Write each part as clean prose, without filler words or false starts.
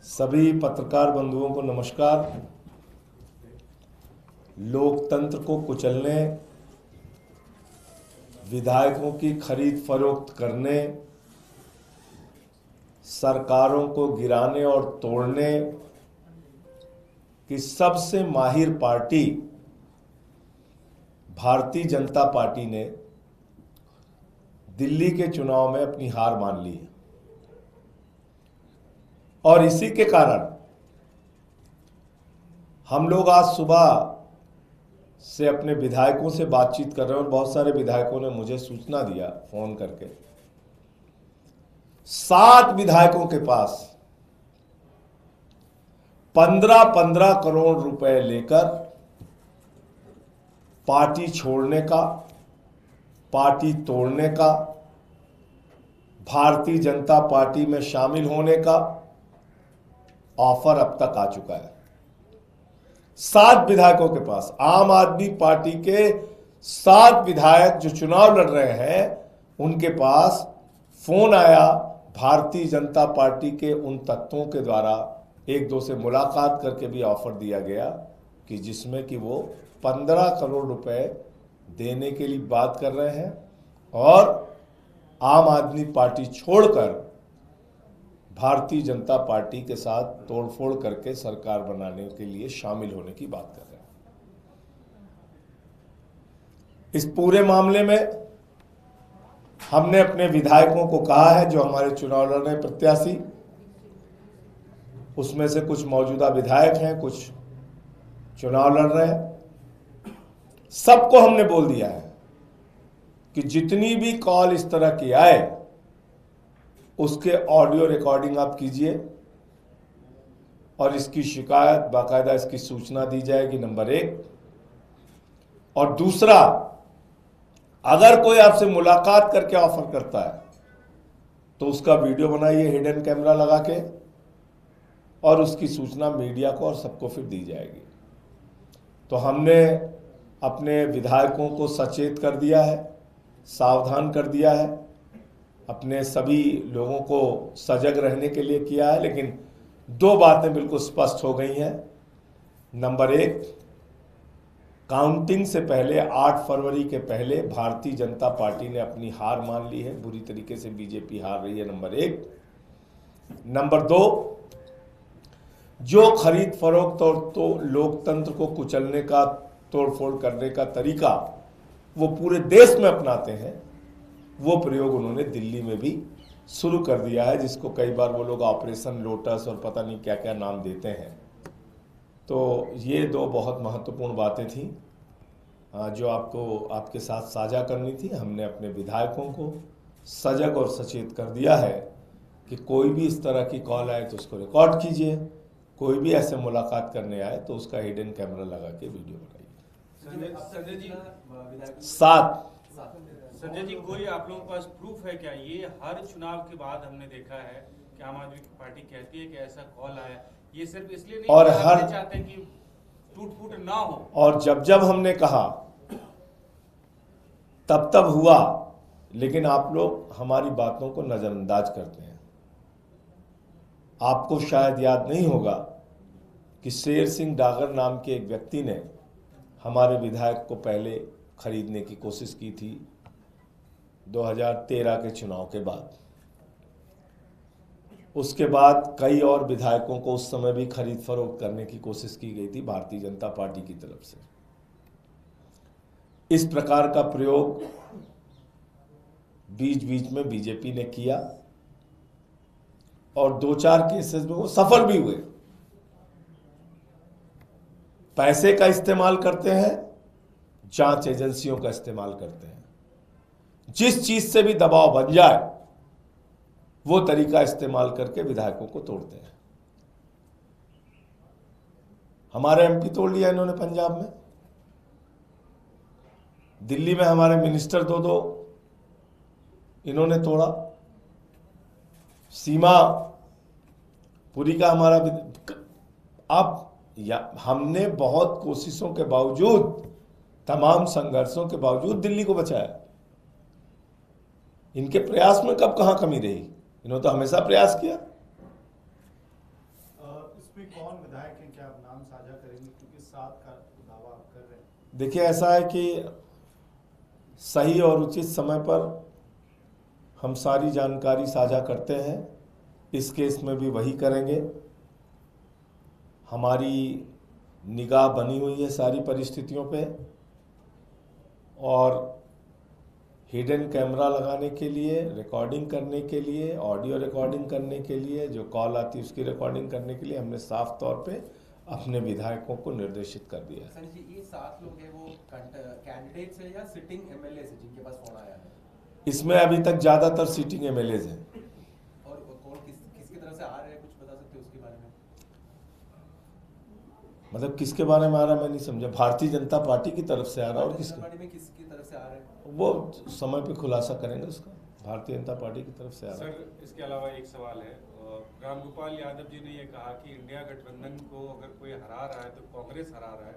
सभी पत्रकार बंधुओं को नमस्कार। लोकतंत्र को कुचलने, विधायकों की खरीद फरोख्त करने, सरकारों को गिराने और तोड़ने की सबसे माहिर पार्टी भारतीय जनता पार्टी ने दिल्ली के चुनाव में अपनी हार मान ली है। और इसी के कारण हम लोग आज सुबह से अपने विधायकों से बातचीत कर रहे हैं और बहुत सारे विधायकों ने मुझे सूचना दिया फोन करके। 7 विधायकों के पास 15-15 करोड़ रुपए लेकर पार्टी छोड़ने का, पार्टी तोड़ने का, भारतीय जनता पार्टी में शामिल होने का ऑफर अब तक आ चुका है। 7 विधायकों के पास, आम आदमी पार्टी के 7 विधायक जो चुनाव लड़ रहे हैं, उनके पास फोन आया भारतीय जनता पार्टी के उन तत्वों के द्वारा। एक दो से मुलाकात करके भी ऑफर दिया गया कि जिसमें कि वो 15 करोड़ रुपए देने के लिए बात कर रहे हैं और आम आदमी पार्टी छोड़कर भारतीय जनता पार्टी के साथ तोड़फोड़ करके सरकार बनाने के लिए शामिल होने की बात कर रहे हैं। इस पूरे मामले में हमने अपने विधायकों को कहा है, जो हमारे चुनाव लड़ रहे प्रत्याशी, उसमें से कुछ मौजूदा विधायक हैं, कुछ चुनाव लड़ रहे हैं, सबको हमने बोल दिया है कि जितनी भी कॉल इस तरह की आए उसके ऑडियो रिकॉर्डिंग आप कीजिए और इसकी शिकायत बाकायदा, इसकी सूचना दी जाएगी, नंबर 1। और दूसरा, अगर कोई आपसे मुलाकात करके ऑफर करता है तो उसका वीडियो बनाइए हिडन कैमरा लगा के और उसकी सूचना मीडिया को और सबको फिर दी जाएगी। तो हमने अपने विधायकों को सचेत कर दिया है, सावधान कर दिया है, अपने सभी लोगों को सजग रहने के लिए किया है। लेकिन 2 बातें बिल्कुल स्पष्ट हो गई हैं। नंबर 1, काउंटिंग से पहले 8 फरवरी के पहले भारतीय जनता पार्टी ने अपनी हार मान ली है। बुरी तरीके से बीजेपी हार रही है, नंबर 1। नंबर 2, जो खरीद फरोख्त और तो लोकतंत्र को कुचलने का, तोड़फोड़ करने का तरीका वो पूरे देश में अपनाते हैं, वो प्रयोग उन्होंने दिल्ली में भी शुरू कर दिया है, जिसको कई बार वो लोग ऑपरेशन लोटस और पता नहीं क्या क्या नाम देते हैं। तो ये 2 बहुत महत्वपूर्ण बातें थी जो आपको आपके साथ साझा करनी थी। हमने अपने विधायकों को सजग और सचेत कर दिया है कि कोई भी इस तरह की कॉल आए तो उसको रिकॉर्ड कीजिए, कोई भी ऐसे मुलाकात करने आए तो उसका हिडन कैमरा लगा के वीडियो बनाइए। संजय जी, कोई आप लोगों के पास प्रूफ है क्या? ये हर चुनाव के बाद हमने देखा है कि आम आदमी पार्टी कहती है कि ऐसा कॉल आया, ये सिर्फ इसलिए नहीं और हर चाहते कि टूट फूट ना हो, और जब हमने कहा तब हुआ। लेकिन आप लोग हमारी बातों को नजरअंदाज करते हैं। आपको शायद याद नहीं होगा कि शेर सिंह डागर नाम के एक व्यक्ति ने हमारे विधायक को पहले खरीदने की कोशिश की थी 2013 के चुनाव के बाद। उसके बाद कई और विधायकों को उस समय भी खरीद फरोख्त करने की कोशिश की गई थी भारतीय जनता पार्टी की तरफ से। इस प्रकार का प्रयोग बीच बीच में बीजेपी ने किया और 2-4 केसेस में वो सफल भी हुए। पैसे का इस्तेमाल करते हैं, जांच एजेंसियों का इस्तेमाल करते हैं। जिस चीज से भी दबाव बन जाए वो तरीका इस्तेमाल करके विधायकों को तोड़ते हैं। हमारे एमपी तोड़ लिया इन्होंने पंजाब में, दिल्ली में हमारे मिनिस्टर 2 इन्होंने तोड़ा, सीमा पुरी का हमारा। अब हमने बहुत कोशिशों के बावजूद, तमाम संघर्षों के बावजूद दिल्ली को बचाया। इनके प्रयास में कब कहां कमी रही? इन्होंने तो हमेशा प्रयास किया। उसमें कौन विधायक हैं, क्या आप नाम साझा करेंगे, क्योंकि 7 का दावा आप कर रहे हैं? देखिए, ऐसा है कि सही और उचित समय पर हम सारी जानकारी साझा करते हैं। इस केस में भी वही करेंगे। हमारी निगाह बनी हुई है सारी परिस्थितियों पे, और हिडन कैमरा लगाने के लिए, रिकॉर्डिंग करने के लिए, ऑडियो रिकॉर्डिंग करने के लिए, जो कॉल आती है उसकी रिकॉर्डिंग करने के लिए हमने साफ तौर पे अपने विधायकों को निर्देशित कर दिया है। सर जी, ये 7 लोग हैं, वो कैंडिडेट्स हैं या सिटिंग एमएलए है जिनके पास फोन आया है? इसमें अभी तक ज़्यादातर सीटिंग एमएलएज हैं। और कौन किसकी तरफ से आ रहे हैं, कुछ बता सकते हो उसके बारे में? मतलब किसके बारे में आ रहा है, मैं नहीं समझा। भारतीय जनता पार्टी की तरफ से आ रहा है, और भारतीय जनता किसके, पार्टी में किसकी तरफ से आ रहे हैं? वो समय पे खुलासा करेंगे उसका। भारतीय जनता पार्टी की तरफ से आ रहा है। सर, इसके अलावा एक सवाल है। रामगोपाल यादव जी ने ये कहा कि इंडिया गठबंधन को अगर कोई हरा रहा है तो कांग्रेस हरा रहा है,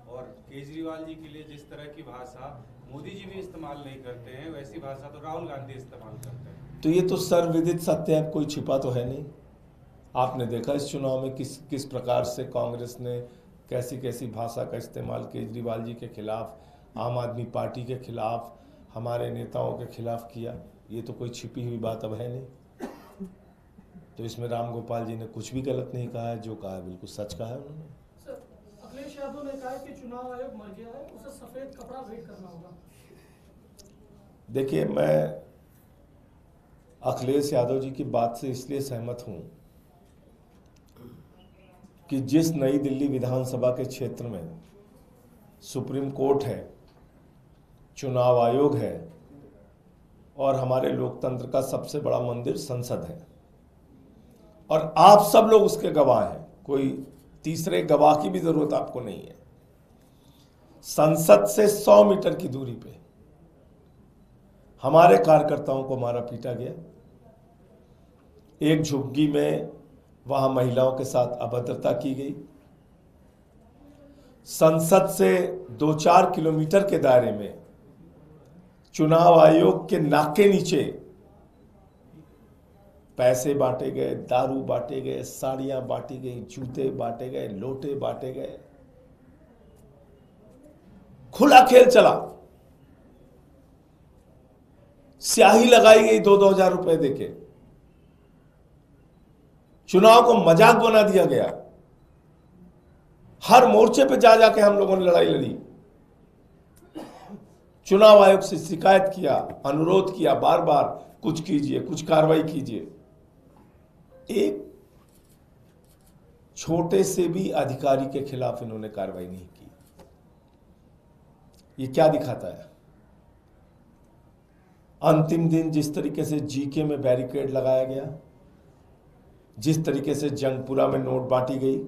और केजरीवाल जी के लिए जिस तरह की भाषा मोदी जी भी इस्तेमाल नहीं करते हैं, वैसी भाषा तो राहुल गांधी इस्तेमाल करते हैं। तो ये तो सर्वविदित सत्य है, कोई छिपा तो है नहीं। आपने देखा इस चुनाव में किस प्रकार से कांग्रेस ने कैसी कैसी भाषा का इस्तेमाल केजरीवाल जी के खिलाफ, आम आदमी पार्टी के खिलाफ, हमारे नेताओं के खिलाफ किया। ये तो कोई छिपी हुई बात अब है नहीं। तो इसमें रामगोपाल जी ने कुछ भी गलत नहीं कहा है, जो कहा है बिल्कुल सच कहा है उन्होंने। सर, अखिलेश यादव ने कहा है कि चुनाव आयोग मर गया है, उसे सफेद कपड़ा भेंट करना होगा। देखिए, मैं अखिलेश यादव जी की बात से इसलिए सहमत हूं कि जिस नई दिल्ली विधानसभा के क्षेत्र में सुप्रीम कोर्ट है, चुनाव आयोग है, और हमारे लोकतंत्र का सबसे बड़ा मंदिर संसद है, और आप सब लोग उसके गवाह हैं, कोई तीसरे गवाह की भी जरूरत आपको नहीं है। संसद से 100 मीटर की दूरी पे हमारे कार्यकर्ताओं को मारा पीटा गया। एक झुग्गी में वहां महिलाओं के साथ अभद्रता की गई। संसद से 2-4 किलोमीटर के दायरे में चुनाव आयोग के नाक के नीचे पैसे बांटे गए, दारू बांटे गए, साड़ियां बांटी गई, जूते बांटे गए, लोटे बांटे गए। खुला खेल चला। स्याही लगाई गई 2-2 हजार रुपए देके। चुनाव को मजाक बना दिया गया। हर मोर्चे पे जा जाके हम लोगों ने लड़ाई लड़ी। चुनाव आयोग से शिकायत किया, अनुरोध किया बार बार, कुछ कीजिए, कुछ कार्रवाई कीजिए। एक छोटे से भी अधिकारी के खिलाफ इन्होंने कार्रवाई नहीं की। ये क्या दिखाता है? अंतिम दिन जिस तरीके से जीके में बैरिकेड लगाया गया, जिस तरीके से जंगपुरा में नोट बांटी गई,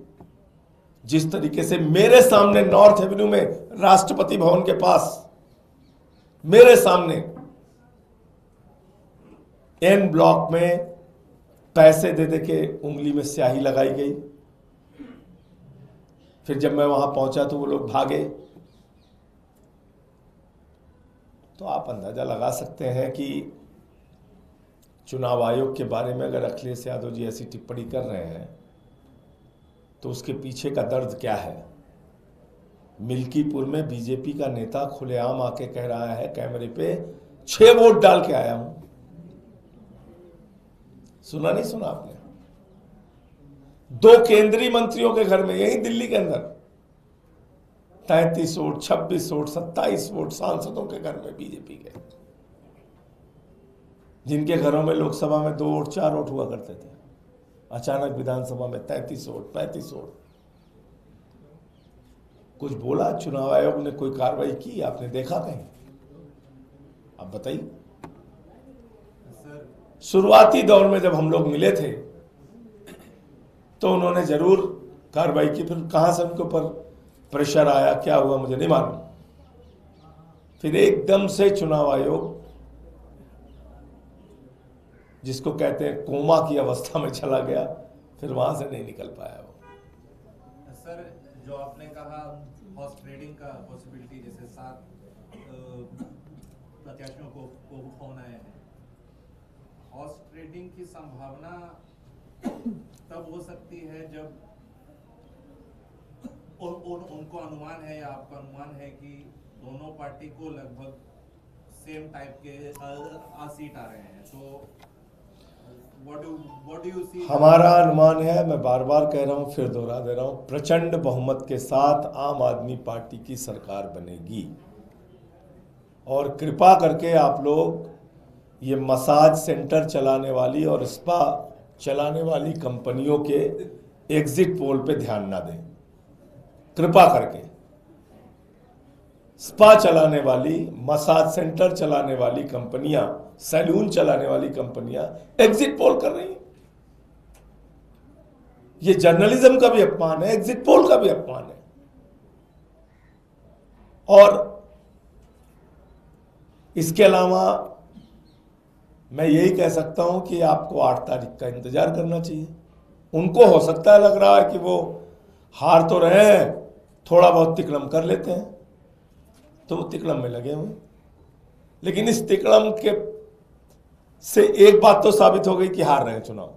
जिस तरीके से मेरे सामने नॉर्थ एवेन्यू में राष्ट्रपति भवन के पास मेरे सामने एन ब्लॉक में पैसे दे दे के उंगली में स्याही लगाई गई। फिर जब मैं वहां पहुंचा तो वो लोग भागे। तो आप अंदाजा लगा सकते हैं कि चुनाव आयोग के बारे में अगर अखिलेश यादव जी ऐसी टिप्पणी कर रहे हैं तो उसके पीछे का दर्द क्या है। मिल्कीपुर में बीजेपी का नेता खुलेआम आके कह रहा है कैमरे पे, 6 वोट डाल के आया हूं। सुना नहीं सुना आपने? 2 केंद्रीय मंत्रियों के घर में, यही दिल्ली के अंदर 33 वोट, 26 वोट, 27 वोट सांसदों के घर में बीजेपी के, जिनके घरों में लोकसभा में 2 वोट 4 वोट हुआ करते थे, अचानक विधानसभा में 33 वोट, 35 वोट। कुछ बोला चुनाव आयोग ने? कोई कार्रवाई की आपने देखा कहीं? आप बताइए। शुरुआती दौर में जब हम लोग मिले थे तो उन्होंने जरूर कार्रवाई की। फिर कहां से उनके ऊपर प्रेशर आया, क्या हुआ मुझे नहीं मालूम। फिर एकदम से चुनाव आयोग, जिसको कहते हैं कोमा की अवस्था में चला गया, फिर वहां से नहीं निकल पाया वो। सर, जो आपने कहा हॉर्स ट्रेडिंग का पॉसिबिलिटी, जैसे 7 प्रत्याशियों को फोन आए हैं, हॉर्स ट्रेडिंग की संभावना तब हो सकती है जब उनको अनुमान है या आपका अनुमान है कि दोनों पार्टी को लगभग सेम टाइप के सीट आ रहे हैं, तो व्हाट डू यू सी? हमारा अनुमान है, मैं बार बार कह रहा हूं, फिर दोहरा दे रहा हूं, प्रचंड बहुमत के साथ आम आदमी पार्टी की सरकार बनेगी। और कृपा करके आप लोग ये मसाज सेंटर चलाने वाली और स्पा चलाने वाली कंपनियों के एग्जिट पोल पे ध्यान ना दें, कृपा करके। स्पा चलाने वाली, मसाज सेंटर चलाने वाली कंपनियां, सैलून चलाने वाली कंपनियां एग्जिट पोल कर रही हैं। ये जर्नलिज्म का भी अपमान है, एग्जिट पोल का भी अपमान है। और इसके अलावा मैं यही कह सकता हूं कि आपको 8 तारीख का इंतजार करना चाहिए। उनको हो सकता है, लग रहा है कि वो हार तो रहे हैं, थोड़ा बहुत तिकड़म कर लेते हैं, तो वो तिकड़म में लगे हुए। लेकिन इस तिकड़म के से एक बात तो साबित हो गई कि हार रहे हैं चुनाव।